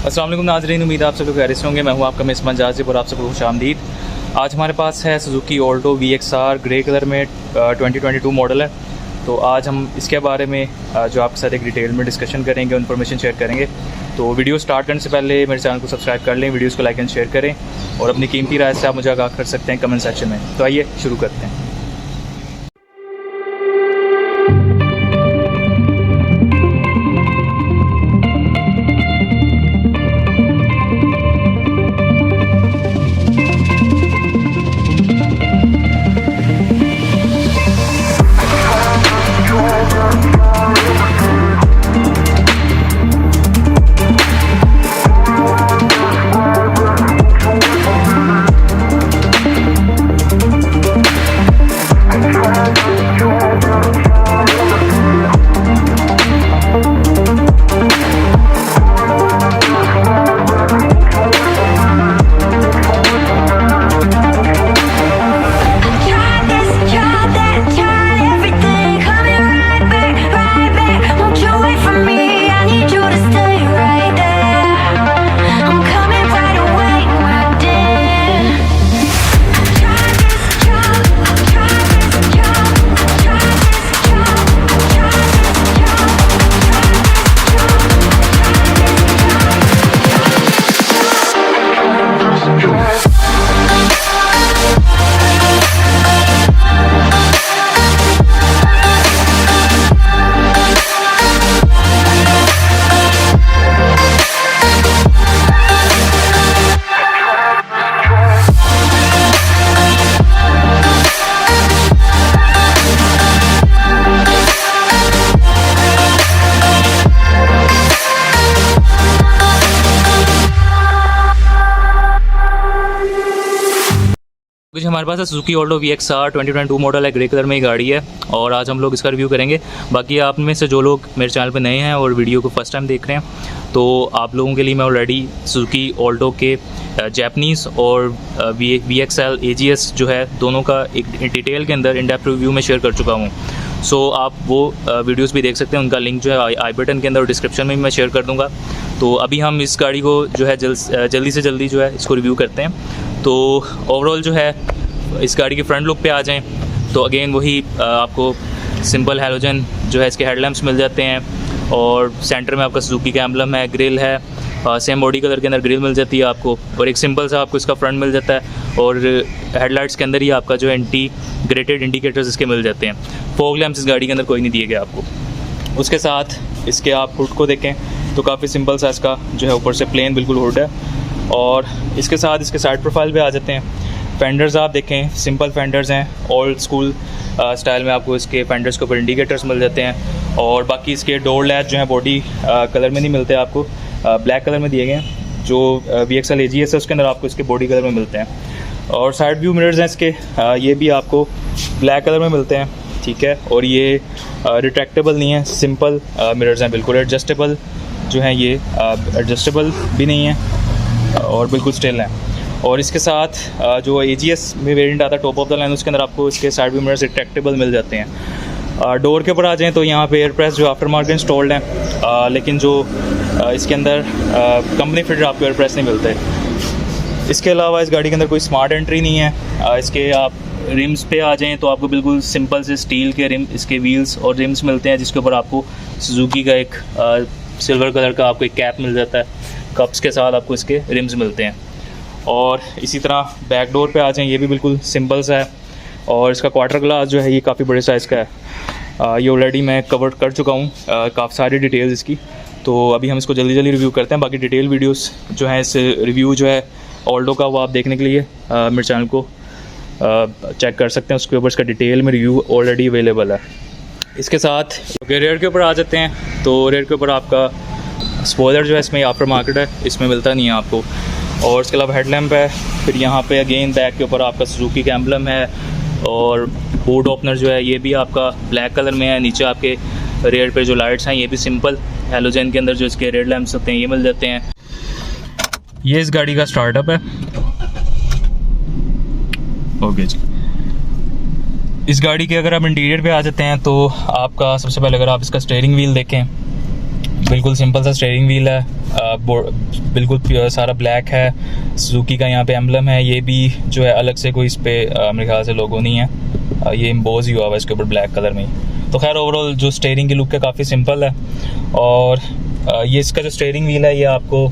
अस्सलाम वालेकुम नाज़रीन, उम्मीद आप सब लोग खैरियत से होंगे। मैं हूं आपका मेज़बान जाज़िब और आप सबको खुशामदीद। आज हमारे पास है Suzuki Alto VXR grey colour में 2022 मॉडल है। तो आज हम इसके बारे में जो आपके साथ एक डिटेल में डिस्कशन करेंगे, इन्फॉर्मेशन शेयर करेंगे। तो वीडियो स्टार्ट करने से पहले मेरे चैनल को सब्सक्राइब कर लें, वीडियोज़ को लाइक एंड शेयर करें और अपनी कीमती राय से आप मुझे आगाह कर सकते हैं कमेंट सेक्शन में। तो आइए शुरू करते हैं। कुछ हमारे पास है सुजुकी ऑल्टो VXR 2022 मॉडल है, ग्रे कलर में ही गाड़ी है और आज हम लोग इसका रिव्यू करेंगे। बाकी आप में से जो लोग मेरे चैनल पे नए हैं और वीडियो को फर्स्ट टाइम देख रहे हैं, तो आप लोगों के लिए मैं ऑलरेडी सुजुकी ऑल्टो के जैपनीज़ और VXL AGS जो है दोनों का एक डिटेल के अंदर इन डेप्थ रिव्यू में शेयर कर चुका हूँ। सो आप वो वीडियोस भी देख सकते हैं, उनका लिंक जो है आई बटन के अंदर और डिस्क्रिप्शन में भी मैं शेयर कर दूँगा। तो अभी हम इस गाड़ी को जो है जल्दी से जल्दी जो है इसको रिव्यू करते हैं। तो ओवरऑल जो है इस गाड़ी के फ्रंट लुक पे आ जाएं तो अगेन वही आपको सिंपल हैलोजन जो है इसके हेडलैम्प्स मिल जाते हैं और सेंटर में आपका सुजुकी का एम्बलम है, ग्रिल है, सेम बॉडी कलर के अंदर ग्रिल मिल जाती है आपको और एक सिंपल सा आपको इसका फ्रंट मिल जाता है और हेडलाइट्स के अंदर ही आपका जो इंटीग्रेटेड इंडिकेटर्स इसके मिल जाते हैं। फॉग लैम्प्स इस गाड़ी के अंदर कोई नहीं दिए गए आपको। उसके साथ इसके आप हुड को देखें तो काफ़ी सिंपल सा इसका जो है ऊपर से प्लेन बिल्कुल हुड है और इसके साथ इसके साइड प्रोफाइल पे आ जाते हैं। फेंडर्स आप देखें सिंपल फेंडर्स हैं, ओल्ड स्कूल स्टाइल में आपको इसके फेंडर्स के ऊपर इंडिकेटर्स मिल जाते हैं और बाकी इसके डोर लैच जो है बॉडी कलर में नहीं मिलते आपको, ब्लैक कलर में दिए गए हैं। जो VXL AGS है उसके अंदर आपको इसके बॉडी कलर में मिलते हैं और साइड व्यू मिरर्स हैं इसके, ये भी आपको ब्लैक कलर में मिलते हैं, ठीक है। और ये रिट्रैक्टेबल नहीं है, सिंपल मिरर्स हैं, बिल्कुल एडजस्टेबल जो हैं, ये एडजस्टेबल भी नहीं है और बिल्कुल स्टिल हैं। और इसके साथ जो AGS में वेरिएंट आता है टॉप ऑफ द लाइन, उसके अंदर आपको इसके साइड व्यू मिरर्स रिट्रैक्टेबल मिल जाते हैं। डोर के ऊपर आ जाएं तो यहाँ पे एयर प्रेस जो आफ्टर मार्केट इंस्टॉल्ड है, लेकिन जो इसके अंदर कंपनी फिटेड आपको एयर प्रेस नहीं मिलते। इसके अलावा इस गाड़ी के अंदर कोई स्मार्ट एंट्री नहीं है। इसके आप रिम्स पे आ जाएं तो आपको बिल्कुल सिंपल से स्टील के रिम इसके व्हील्स और रिम्स मिलते हैं, जिसके ऊपर आपको सुजुकी का एक सिल्वर कलर का आपको एक कैप मिल जाता है, कप्स के साथ आपको इसके रिम्स मिलते हैं। और इसी तरह बैक डोर पे आ जाएं, ये भी बिल्कुल सिंपल सा है और इसका क्वार्टर ग्लास जो है ये काफ़ी बड़े साइज़ का है। ये ऑलरेडी मैं कवर कर चुका हूँ काफ़ी सारी डिटेल्स इसकी, तो अभी हम इसको जल्दी जल्दी रिव्यू करते हैं। बाकी डिटेल वीडियोस जो है इस रिव्यू जो है ऑल्टो का वो आप देखने के लिए मेरे चैनल को चेक कर सकते हैं, उसके ऊपर इसका डिटेल में रिव्यू ऑलरेडी अवेलेबल है। इसके साथ रेयर के ऊपर आ जाते हैं तो रेयर के ऊपर आपका स्पॉइलर जो है इसमें आफ्टर मार्केट है, इसमें मिलता नहीं है आपको। और इसके अलावा हेडलैम्प है, फिर यहाँ पे अगेन बैक के ऊपर आपका सुजुकी का एम्बलम है और हुड ओपनर जो है ये भी आपका ब्लैक कलर में है। नीचे आपके रेयर पे जो लाइट्स हैं ये भी सिंपल हैलोजन के अंदर जो इसके रेड लैंप्स होते हैं ये मिल जाते हैं। ये इस गाड़ी का स्टार्टअप है। ओके जी, इस गाड़ी के अगर आप इंटीरियर पे आ जाते हैं तो आपका सबसे पहले अगर आप इसका स्टीयरिंग व्हील देखें, बिल्कुल सिंपल सा स्टीयरिंग व्हील है, बिल्कुल सारा ब्लैक है। सुजुकी का यहाँ पे एम्बलम है, ये भी जो है अलग से कोई इस पर मेरे ख्याल से लोगो नहीं है, ये इम्पोज ही हुआ हुआ है इसके ऊपर ब्लैक कलर में। तो खैर ओवरऑल जो स्टीयरिंग की लुक है काफ़ी सिंपल है। और ये इसका जो स्टीयरिंग व्हील है ये आपको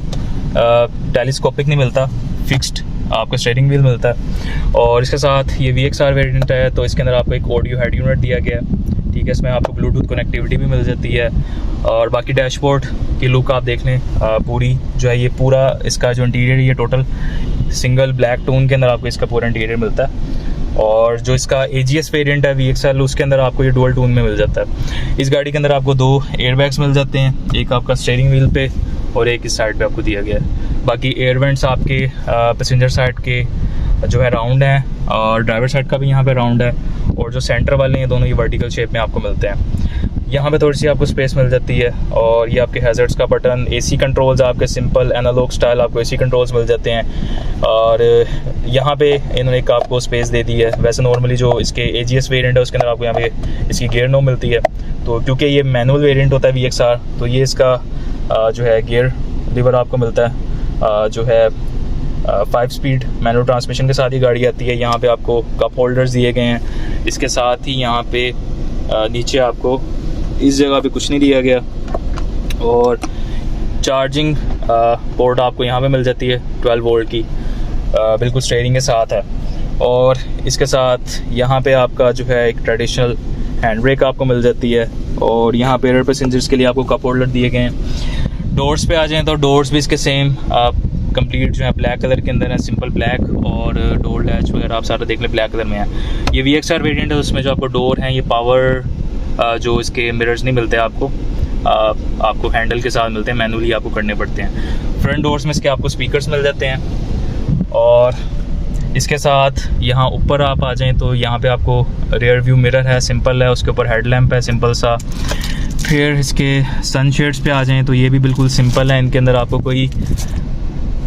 टेलीस्कोपिक नहीं मिलता, फिक्स्ड आपको स्टीयरिंग व्हील मिलता है। और इसके साथ ये VXR वेरिएंट है, तो इसके अंदर आपको एक ऑडियो हेड यूनिट दिया गया है, ठीक है। इसमें आपको ब्लूटूथ कनेक्टिविटी भी मिल जाती है। और बाकी डैशबोर्ड की लुक आप देख लें, पूरी जो है ये पूरा इसका जो इंटीरियर ये टोटल सिंगल ब्लैक टोन के अंदर आपको इसका पूरा इंटीरियर मिलता है। और जो इसका AGS वेरिएंट है VXR, उसके अंदर आपको ये डुअल टोन में मिल जाता है। इस गाड़ी के अंदर आपको 2 एयरबैग्स मिल जाते हैं, एक आपका स्टीयरिंग व्हील पे और एक इस साइड पे आपको दिया गया है। बाकी एयर वेंट्स आपके पैसेंजर साइड के जो है राउंड हैं, और ड्राइवर साइड का भी यहाँ पे राउंड है। और जो सेंटर वाले हैं दोनों ये वर्टिकल शेप में आपको मिलते हैं। यहाँ पे थोड़ी सी आपको स्पेस मिल जाती है। और ये आपके हैज़र्ड्स का बटन, AC कंट्रोल्स आपके सिंपल एनालॉग स्टाइल आपको AC कंट्रोल्स मिल जाते हैं। और यहाँ पे इन्होंने एक आपको स्पेस दे दी है। वैसे नॉर्मली जो इसके AGS वेरिएंट है उसके अंदर आपको यहाँ पे इसकी गियर नो मिलती है, तो क्योंकि ये मैनुअल वेरिएंट होता है VXR, तो ये इसका जो है गियर लीवर आपको मिलता है, जो है 5 स्पीड मैनुअल ट्रांसमिशन के साथ ही गाड़ी आती है। यहाँ पे आपको कप होल्डर्स दिए गए हैं। इसके साथ ही यहाँ पे नीचे आपको इस जगह पे कुछ नहीं दिया गया। और चार्जिंग पोर्ट आपको यहाँ पे मिल जाती है 12 वोल्ट की, बिल्कुल स्टीयरिंग के साथ है। और इसके साथ यहाँ पे आपका जो है एक ट्रेडिशनल हैंड ब्रेक आपको मिल जाती है। और यहाँ पे रेयर पैसेंजर्स के लिए आपको कप होल्डर दिए गए हैं। डोर्स पे आ जाएँ तो डोर्स भी इसके सेम कंप्लीट जो है ब्लैक कलर के अंदर है, सिंपल ब्लैक। और डोर लैच वगैरह आप सारा देख लें ब्लैक कलर में है। ये VXR वेरिएंट है, उसमें जो आपको डोर हैं ये पावर जो इसके मिरर्स नहीं मिलते आपको हैंडल के साथ मिलते हैं, मैनुअली आपको करने पड़ते हैं। फ्रंट डोर्स में इसके आपको स्पीकर्स मिल जाते हैं। और इसके साथ यहाँ ऊपर आप आ जाएं तो यहाँ पे आपको रियर व्यू मिरर है, सिंपल है, उसके ऊपर हेडलैम्प है सिंपल सा। फिर इसके सनशेड्स पे आ जाएं तो ये भी बिल्कुल सिंपल है, इनके अंदर आपको कोई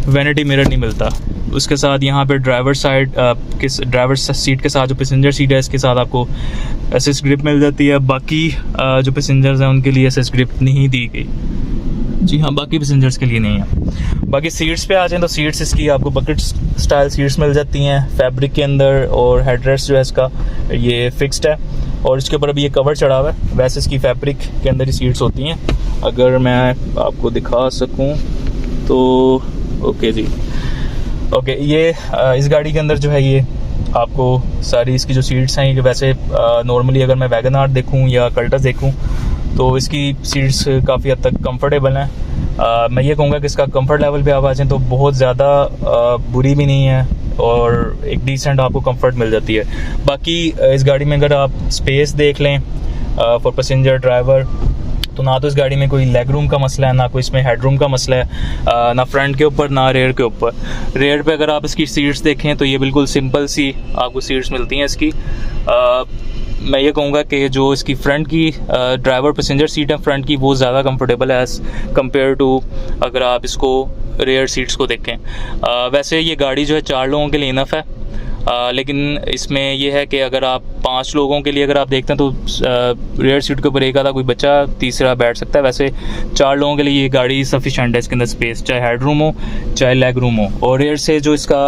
वैनिटी मिरर नहीं मिलता। उसके साथ यहाँ पे ड्राइवर सीट के साथ जो पैसेंजर सीट है इसके साथ आपको एसएस ग्रिप मिल जाती है। बाकी जो पैसेंजर्स हैं उनके लिए एसएस ग्रिप नहीं दी गई, जी हाँ, बाकी पैसेंजर्स के लिए नहीं है। बाकी सीट्स पे आ जाएं तो सीट्स इसकी आपको बकेट स्टाइल सीट्स मिल जाती हैं फैब्रिक के अंदर। और हेडरेस्ट जो है इसका ये फिक्स्ड है, और इसके ऊपर अभी ये कवर चढ़ा हुआ है। वैसे इसकी फैब्रिक के अंदर ही सीट्स होती हैं। अगर मैं आपको दिखा सकूँ तो ओके जी, ओके, ये इस गाड़ी के अंदर जो है ये आपको सारी इसकी जो सीट्स हैं ये वैसे नॉर्मली अगर मैं वैगन आर देखूँ या कल्टस देखूँ तो इसकी सीट्स काफ़ी हद तक कंफर्टेबल हैं। मैं ये कहूँगा कि इसका कंफर्ट लेवल पे आप आ जाएँ तो बहुत ज़्यादा बुरी भी नहीं है, और एक डिसेंट आपको कंफर्ट मिल जाती है। बाकी इस गाड़ी में अगर आप स्पेस देख लें फॉर पैसेंजर ड्राइवर, तो ना तो इस गाड़ी में कोई लेग रूम का मसला है, ना कोई इसमें हेड रूम का मसला है, ना फ्रंट के ऊपर ना रेयर के ऊपर। रेयर पे अगर आप इसकी सीट्स देखें तो ये बिल्कुल सिंपल सी आपको सीट्स मिलती हैं इसकी। मैं ये कहूँगा कि जो इसकी फ्रंट की ड्राइवर पैसेंजर सीट है फ्रंट की, वो ज़्यादा कंफर्टेबल है एज़ कम्पेयर टू अगर आप इसको रेयर सीट्स को देखें। वैसे ये गाड़ी जो है 4 लोगों के लिए इनफ है, लेकिन इसमें यह है कि अगर आप 5 लोगों के लिए अगर आप देखते हैं तो रेयर सीट के ऊपर एक आधा कोई बच्चा तीसरा बैठ सकता है। वैसे 4 लोगों के लिए ये गाड़ी सफिशेंट है, इसके अंदर स्पेस चाहे हेड रूम हो चाहे लेग रूम हो। और रेयर से जो इसका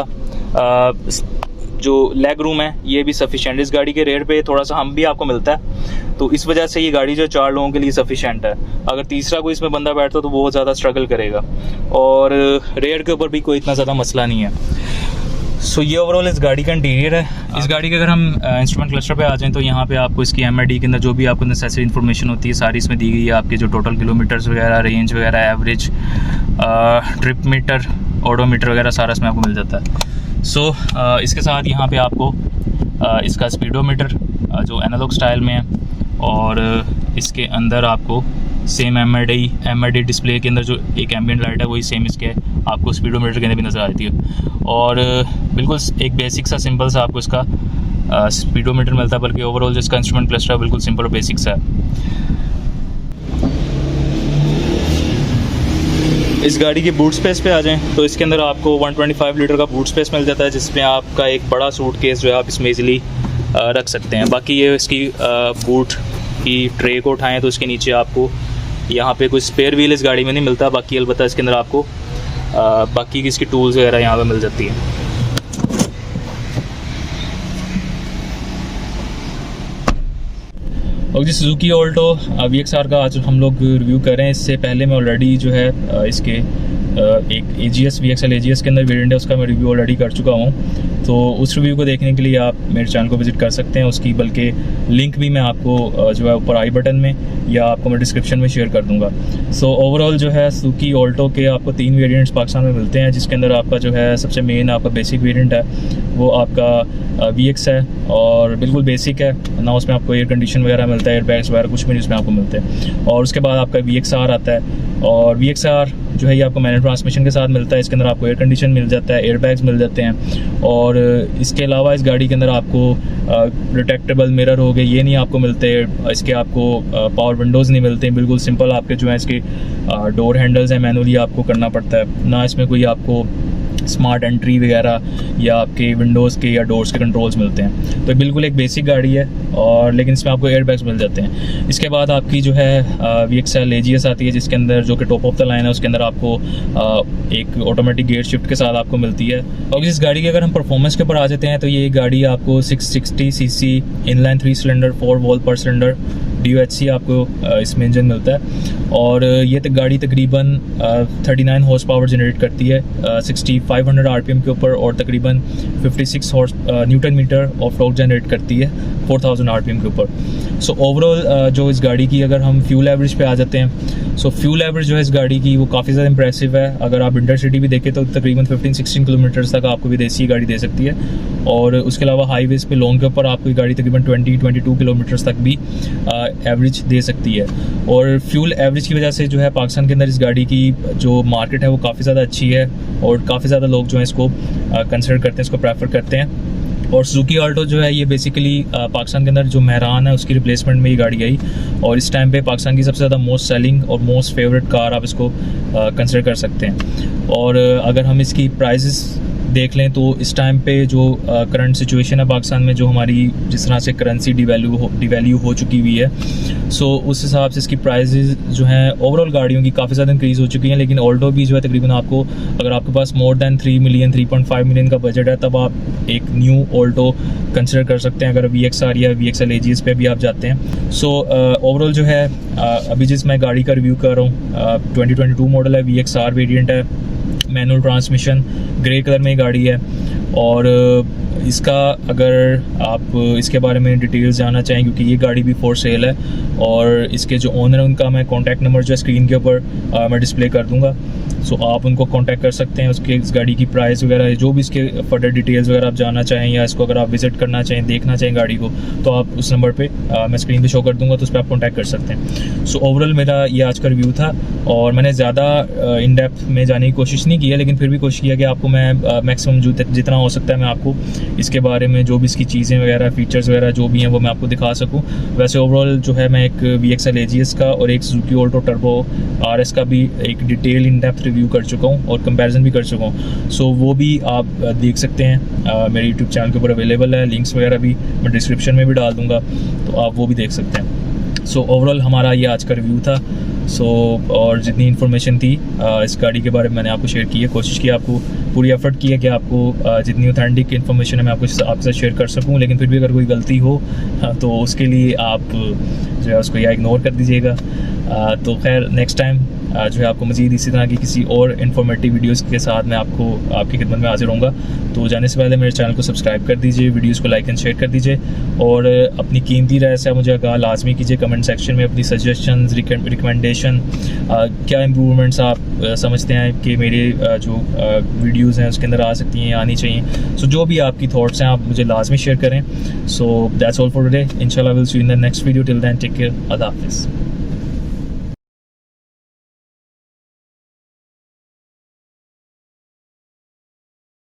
जो लेग रूम है ये भी सफिशेंट, इस गाड़ी के रेयर पे थोड़ा सा हम भी आपको मिलता है, तो इस वजह से ये गाड़ी जो 4 लोगों के लिए सफिशेंट है। अगर तीसरा कोई इसमें बंदा बैठता तो बहुत ज़्यादा स्ट्रगल करेगा। और रेयर के ऊपर भी कोई इतना ज़्यादा मसला नहीं है। सो ये ओवरऑल इस गाड़ी का इंटीरियर है। इस गाड़ी के अगर हम इंस्ट्रूमेंट क्लस्टर पे आ जाएं तो यहाँ पे आपको इसकी MID के अंदर जो भी आपको नेसेसरी इन्फॉर्मेशन होती है सारी इसमें दी गई है। आपके जो टोटल किलोमीटर्स वगैरह, रेंज वगैरह, एवरेज, ट्रिप मीटर, ओडोमीटर वगैरह सारा इसमें आपको मिल जाता है। सो इसके साथ यहाँ पे आपको इसका स्पीडोमीटर जो एनालॉग स्टाइल में है, और इसके अंदर आपको सेम MID डिस्प्ले के अंदर जो एक एम्बिएंट लाइट है वही सेम इसके आपको स्पीडोमीटर के अंदर भी नज़र आती है। और बिल्कुल एक बेसिक सा सिंपल सा आपको इसका स्पीडोमीटर मिलता है, बल्कि ओवरऑल जो इसका इंस्ट्रूमेंट क्लस्टर है बिल्कुल सिंपल और बेसिक सा है। इस गाड़ी की बूट स्पेस पे आ जाएं तो इसके अंदर आपको 125 लीटर का बूट स्पेस मिल जाता है, जिसमें आपका एक बड़ा सूटकेस जो है आप इसमें इजीली रख सकते हैं। बाकी ये इसकी बूट की ट्रे को उठाएं तो इसके नीचे आपको यहाँ पे कोई स्पेयर व्हील इस गाड़ी में नहीं मिलता, बाकी अलबत्ता इसके अंदर आपको बाकी की इसकी टूल्स वगैरह यहाँ पे मिल जाती हैं। और जी सुजुकी ऑल्टो VXR का आज हम लोग रिव्यू कर रहे हैं। इससे पहले मैं ऑलरेडी जो है इसके एक AGS VXL AGS के अंदर वेरिएंट है, उसका मैं रिव्यू ऑलरेडी कर चुका हूँ। तो उस रिव्यू को देखने के लिए आप मेरे चैनल को विजिट कर सकते हैं। उसकी बल्कि लिंक भी मैं आपको जो है ऊपर आई बटन में या आपको मैं डिस्क्रिप्शन में शेयर कर दूंगा। सो ओवरऑल जो है सुजुकी ऑल्टो के आपको 3 वेरिएंट्स पाकिस्तान में मिलते हैं, जिसके अंदर आपका जो है सबसे मेन आपका बेसिक वेरिएंट है वो आपका VX है और बिल्कुल बेसिक है ना, उसमें आपको एयर कंडीशन वगैरह मिलता है, एयरबैग्स वगैरह कुछ भी नहीं उसमें आपको मिलते हैं। और उसके बाद आपका VXR आता है और VXR जो है ये आपको मैनुअल ट्रांसमिशन के साथ मिलता है। इसके अंदर आपको एयर कंडीशन मिल जाता है, एयरबैग्स मिल जाते हैं और इसके अलावा इस गाड़ी के अंदर आपको रिट्रैक्टेबल मिरर हो गए ये नहीं आपको मिलते, इसके आपको पावर विंडोज़ नहीं मिलते, बिल्कुल सिंपल आपके जो है इसके डोर हैंडल्स हैं मैनुअली आपको करना पड़ता है ना, इसमें कोई आपको स्मार्ट एंट्री वगैरह या आपके विंडोज़ के या डोर्स के कंट्रोल्स मिलते हैं। तो बिल्कुल एक बेसिक गाड़ी है और लेकिन इसमें आपको एयरबैग्स मिल जाते हैं। इसके बाद आपकी जो है VXL AGS आती है, जिसके अंदर जो कि टॉप ऑफ द लाइन है, उसके अंदर आपको एक ऑटोमेटिक गियर शिफ्ट के साथ आपको मिलती है। और इस गाड़ी के अगर हम परफॉर्मेंस के ऊपर आ जाते हैं तो ये गाड़ी आपको 660 cc इनलाइन 3 सिलेंडर 4 वॉल्व पर सिलेंडर DOHC आपको इसमें इंजन मिलता है और ये गाड़ी तकरीबन 39 हॉर्स पावर जनरेट करती है 6500 RPM के ऊपर और तकरीबन 56 newton metre of torque generate करती है 4000 RPM के ऊपर। सो ओवरऑल जो इस गाड़ी की अगर हम फ्यूल एवरेज पे आ जाते हैं, सो फ्यूल एवरेज जो है इस गाड़ी की वो काफ़ी ज़्यादा इंप्रेसिव है। अगर आप इंटरसिटी भी देखें तो तकरीबन 15-16 किलोमीटर्स तक आपको विदेशी गाड़ी दे सकती है और उसके अलावा हाईवेज़ पे लॉन्ग के ऊपर आपको ये गाड़ी तकरीबन 20-22 किलोमीटर्स तक भी एवरेज दे सकती है। और फ्यूल एवरेज की वजह से जो है पाकिस्तान के अंदर इस गाड़ी की जो मार्केट है वो काफ़ी ज़्यादा अच्छी है और काफ़ी ज़्यादा लोग जो है इसको कंसिडर करते हैं, इसको प्रेफर करते हैं। और सुजुकी ऑल्टो जो है ये बेसिकली पाकिस्तान के अंदर जो मेहरान है उसकी रिप्लेसमेंट में ये गाड़ी आई और इस टाइम पे पाकिस्तान की सबसे ज़्यादा मोस्ट सेलिंग और मोस्ट फेवरेट कार आप इसको कंसिडर कर सकते हैं। और अगर हम इसकी प्राइसेस देख लें तो इस टाइम पे जो करंट सिचुएशन है पाकिस्तान में, जो हमारी जिस तरह से करेंसी डिवैल्यू हो चुकी हुई है, सो उस हिसाब से इसकी प्राइसेस जो हैं ओवरऑल गाड़ियों की काफ़ी ज़्यादा इंक्रीज़ हो चुकी हैं। लेकिन ऑल्टो भी जो है तकरीबन आपको अगर आपके पास मोर दैन 3 मिलियन 3.5 मिलियन का बजट है तब आप एक न्यू ऑल्टो कंसिडर कर सकते हैं, अगर VXR या VXL AGS पे भी आप जाते हैं। सो ओवरऑल जो है अभी जिस मैं गाड़ी का रिव्यू कर रहा हूँ 2022 मॉडल है, VXR वेरिएंट है, मैनुअल ट्रांसमिशन, ग्रे कलर में गाड़ी है और इसका अगर आप इसके बारे में डिटेल्स जानना चाहें क्योंकि ये गाड़ी भी फॉर सेल है और इसके जो ओनर है उनका मैं कॉन्टैक्ट नंबर जो है स्क्रीन के ऊपर मैं डिस्प्ले कर दूंगा। सो आप उनको कांटेक्ट कर सकते हैं। उसके इस गाड़ी की प्राइस वगैरह जो भी इसके फर्दर डिटेल्स वगैरह आप जानना चाहें या इसको अगर आप विजिट करना चाहें, देखना चाहें गाड़ी को, तो आप उस नंबर पे मैं स्क्रीन पे शो कर दूंगा, तो उस पर आप कांटेक्ट कर सकते हैं। सो ओवरऑल मेरा ये आज का रिव्यू था और मैंने ज़्यादा इन डेप्थ में जाने की कोशिश नहीं की है, लेकिन फिर भी कोशिश किया कि आपको मैं मैक्सिमम जितना हो सकता है मैं आपको इसके बारे में जो भी इसकी चीज़ें वगैरह फीचर्स वगैरह जो भी हैं वो मैं आपको दिखा सकूँ। वैसे ओवरऑल जो है मैं एक VXL AGS का और एक सुजुकी ऑल्टो टर्बो RS का भी एक डिटेल इन डेप्थ रिव्यू कर चुका हूँ और कंपैरिजन भी कर चुका हूँ। सो वो भी आप देख सकते हैं, मेरे यूट्यूब चैनल के ऊपर अवेलेबल है, लिंक्स वगैरह भी मैं डिस्क्रिप्शन में भी डाल दूँगा, तो आप वो भी देख सकते हैं। सो ओवरऑल हमारा ये आज का रिव्यू था। सो और जितनी इन्फॉर्मेशन थी इस गाड़ी के बारे में मैंने आपको शेयर की है, कोशिश की आपको पूरी एफर्ट की है कि आपको जितनी ऑथेंटिक इन्फॉर्मेशन है मैं आपको आपके साथ शेयर कर सकूं, लेकिन फिर भी अगर कोई गलती हो तो उसके लिए आप जो है उसको या इग्नोर कर दीजिएगा। तो खैर नेक्स्ट टाइम जो है आपको मज़ीद इसी तरह की किसी और इन्फॉर्मेटिव वीडियोस के साथ मैं आपकी खिदमत में हाजिर होऊंगा। तो जाने से पहले मेरे चैनल को सब्सक्राइब कर दीजिए, वीडियोस को लाइक एंड शेयर कर दीजिए और अपनी कीमती राय से मुझे आगाह लाजमी कीजिए कमेंट सेक्शन में अपनी सजेशंस, रिकमेंडेशन, क्या इम्प्रूवमेंट्स आप समझते हैं कि मेरे जो वीडियोस हैं उसके अंदर आ सकती हैं या आनी चाहिए। सो जो भी आपकी थॉट्स हैं आप मुझे लाजमी शेयर करें। So that's all for today. इंशाल्लाह will see you in the next video. Till then take care, Allah हाफिज़।